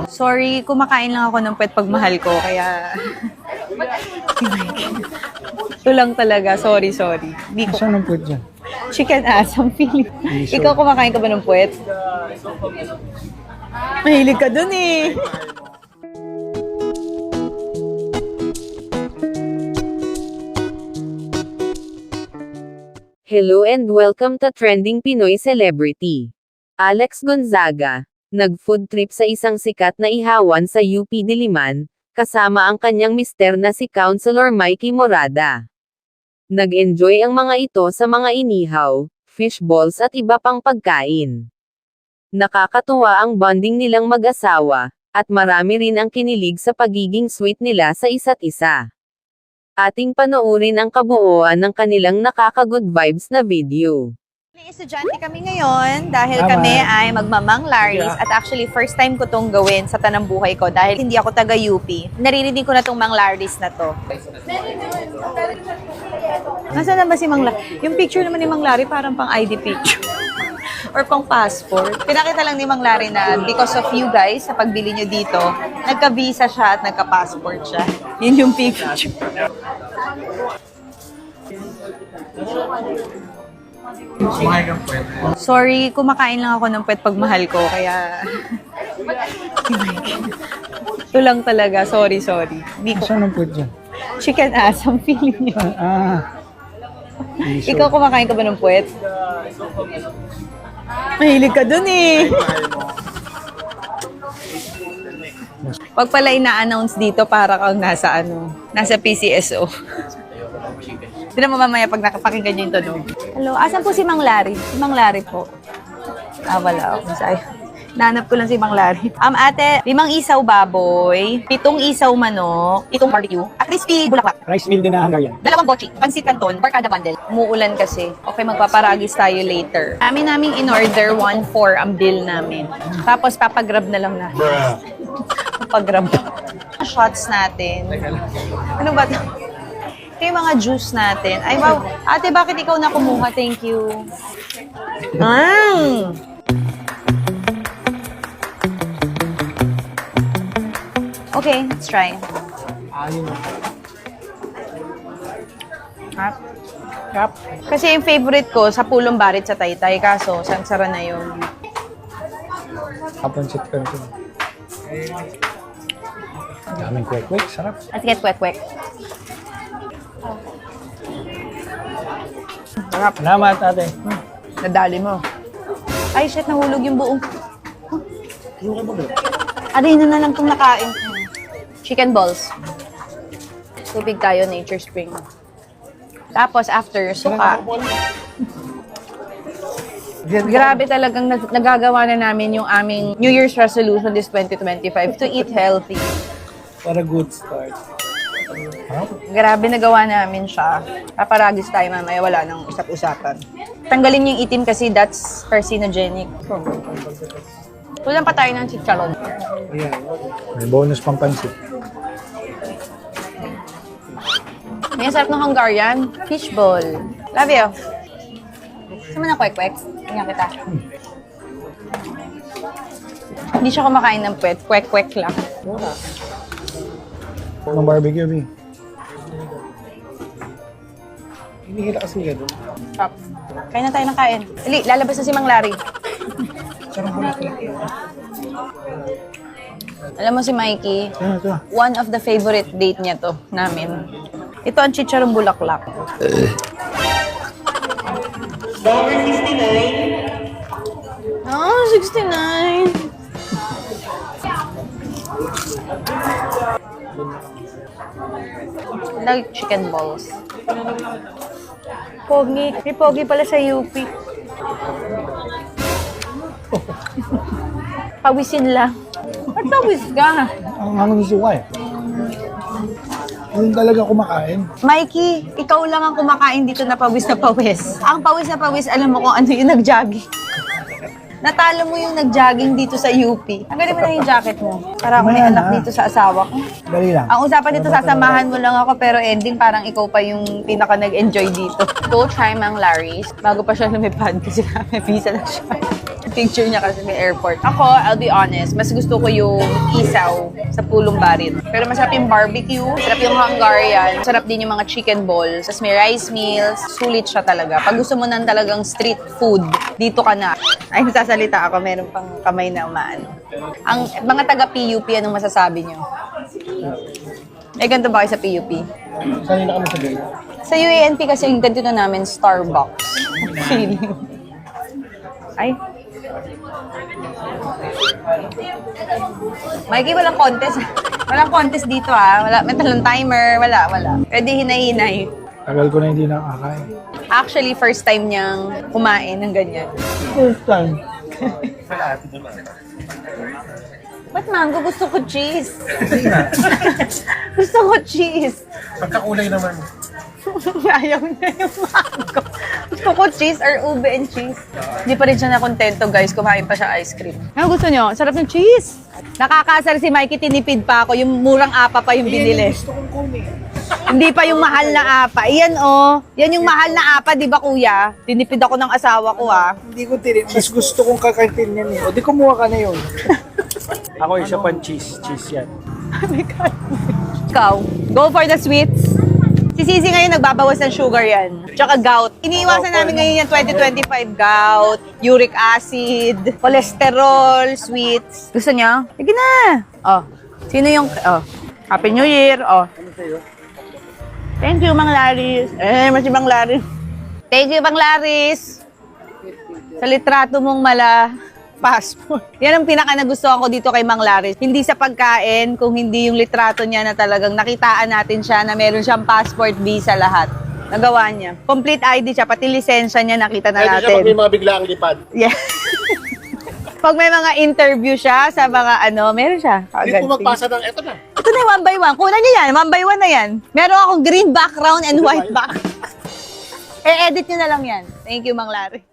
Sorry, kumakain lang ako ng puwet pag mahal ko, kaya... Ito lang talaga, sorry. Di ko... Saan ang puwet dyan? Chicken ass, ang feeling. Sure. Ikaw kumakain ka ba ng puwet? Mahilig ka dun eh. Hello and welcome to Trending Pinoy Celebrity. Alex Gonzaga, nag-food trip sa isang sikat na ihawan sa UP Diliman, kasama ang kanyang mister na si Councilor Mikey Morada. Nag-enjoy ang mga ito sa mga inihaw, fish balls at iba pang pagkain. Nakakatuwa ang bonding nilang mag-asawa, at marami rin ang kinilig sa pagiging sweet nila sa isa't isa. Ating panoorin ang kabuuan ng kanilang nakaka-good vibes na video. Estudyante kami ngayon dahil Tama. kami ay magmamang Laris at actually first time ko tong gawin sa tanang buhay ko dahil hindi ako taga UP. Naririnig ko na tong Mang Laris na to. Nasaan na ba si Mang Larry? Yung picture naman ni Mang Larry parang pang ID picture. Or pang passport. Pinakita lang ni Mang Larry na because of you guys, sa pagbili nyo dito, nagka-visa siya at nagka-passport siya. Yun yung picture. Sorry, kumakain lang ako ng puwet pag mahal ko, kaya... Ito lang talaga, sorry. Di ko... Saan ang puwet dyan? Chicken ass, ang feeling niya. Sure. Ikaw kumakain ka ba ng puwet? Mahilig ka dun eh. Pag pala ina-announce dito, para kang nasa PCSO. Hindi mo mamaya pag nakapakinggan nyo yung tunog. Hello, asan po si Mang Larry? Si Mang Larry po. Wala ako. Nahanap ko lang si Mang Larry. Ate, 5 isaw baboy, 7 isaw manok, 7 barbecue, at crispy bulaklak. Rice meal din na Hungarian. 2 bochi, pansit canton, barkada bundle. Umuulan kasi. Okay, magpaparagis tayo later. Naming in-order 1-4 ang bill namin. Tapos papagrab na lang natin. Papagrab. Shots natin. Ano ba ito? Ito yung mga juice natin. Ay, wow. Ate, bakit ikaw na kumuha? Thank you. Okay, let's try. Harap. Kasi yung favorite ko, sa pulong barit sa Taytay. Kaso, sansara na yun. Hapon sit ka rin. Daming kwek-kwek. Sarap. Let's get kwek-kwek. Sarap. Salamat, ate. Nadali mo. Ay, shit, nahulog yung buong. Aray na lang itong nakain. Chicken balls. Tubig tayo, Nature Spring. Tapos, after, suka. Grabe talagang nagagawa na namin yung aming New Year's resolution this 2025 to eat healthy. What a good start. Grabe nagawa namin siya. Paparagis tayo mamaya, wala nang usap-usapan. Tanggalin yung itim kasi that's carcinogenic. Kulang pa tayo ng chicharon. May bonus pang pansit. May sarap ng Hungarian. Fishball. Love you. Gusto mo na kwek-kwek? Tingnan kita. Hindi siya kumakain ng puwet. Kwek-kwek lang. Anong barbecue, B? Hinihila kasi ka doon. Stop. Kain na tayo ng kain. Dali, lalabas na si Mang Larry. Alam mo si Mikey, Ito. one of the favorite date niya to, namin. Ito ang chicharong bulaklak. Oh, 69. Like chicken balls. Pogi. May pogi pala sa UP. Pawisin lang. Ba't pawis ka? Ang hanggang suka eh. Yung talaga kumakain. Mikey, ikaw lang ang kumakain dito na pawis na pawis. Ang pawis na pawis, alam mo kung ano yung nag-jogging. Natalo mo yung nag-jogging dito sa UP. Tanggalin mo na yung jacket mo. Para ako may anak dito sa asawa ko. Dali lang. Ang usapan dito, sasamahan mo lang ako, pero ending parang ikaw pa yung pinaka nag-enjoy dito. Go try Mang Larry's bago pa siya lumipad kasi may visa na siya. picture niya kasi may airport. Ako, I'll be honest, mas gusto ko yung isaw sa pulong barit. Pero masarap yung barbecue, masarap yung Hungarian, masarap din yung mga chicken balls, tapos may rice meals, sulit siya talaga. Pag gusto mo ng talagang street food, dito ka na. Ay, nasasalita ako, meron pang kamay na umaano. Ang mga taga-PUP, anong masasabi niyo? May ganito ba kayo sa PUP? Sanay na kami sa gate. Sa UANP kasi yung ganito na namin, Starbucks. Feeling. Ay. Mikey, walang contest. Walang contest dito Wala, may talang timer. Wala. Pwede hinay-hinay. Tagal ko na hindi nakakain. Actually, first time niyang kumain ng ganyan. First time. Ba't mango? Gusto ko cheese. Gusto ko cheese. Pagkakulay naman. Ayaw na yung mango. Gusto ko cheese or ube and cheese. Hindi pa rin siya nakontento, guys. Kumain pa siya ice cream. Ano gusto nyo? Sarap ng cheese. Nakakasar si Mikey, tinipid pa ako. Yung murang apa pa yung binili. Gusto kong kunin. Hindi pa yung mahal na apa. Iyan Yan yung mahal na apa, di ba kuya? Tinipid ako ng asawa ko Hindi ko tinip. Mas gusto kong kakain yan eh. O di kumuha ka na yun. Ako isa pang cheese. Cheese yan. Ikaw, go for the sweets. Si Sisi ngayon nagbabawas ng sugar yan. Tsaka gout. Iniiwasan namin ngayon yung 2025 gout, uric acid, cholesterol, sweets. Gusto niyo? Sige na. Sino yung... Happy New Year. Thank you, Mang Laris. Mas Mang Laris. Thank you, Mang Laris. Sa litrato mong passport. Yan ang pinaka nagustuhan ko dito kay Mang Laris. Hindi sa pagkain, kung hindi yung litrato niya na talagang nakitaan natin siya na meron siyang passport, visa, lahat. Nagawa niya. Complete ID siya, pati lisensya niya nakita na natin. Pag may mga biglaang lipad. Yeah. Pag may mga interview siya sa mga meron siya. Hindi po magpasa ng eto na. Ito na yung 1 by 1. Kunan niyo yan. 1 by 1 na yan. Meron akong green background and white background. E-edit niyo na lang yan. Thank you, Mang Larry.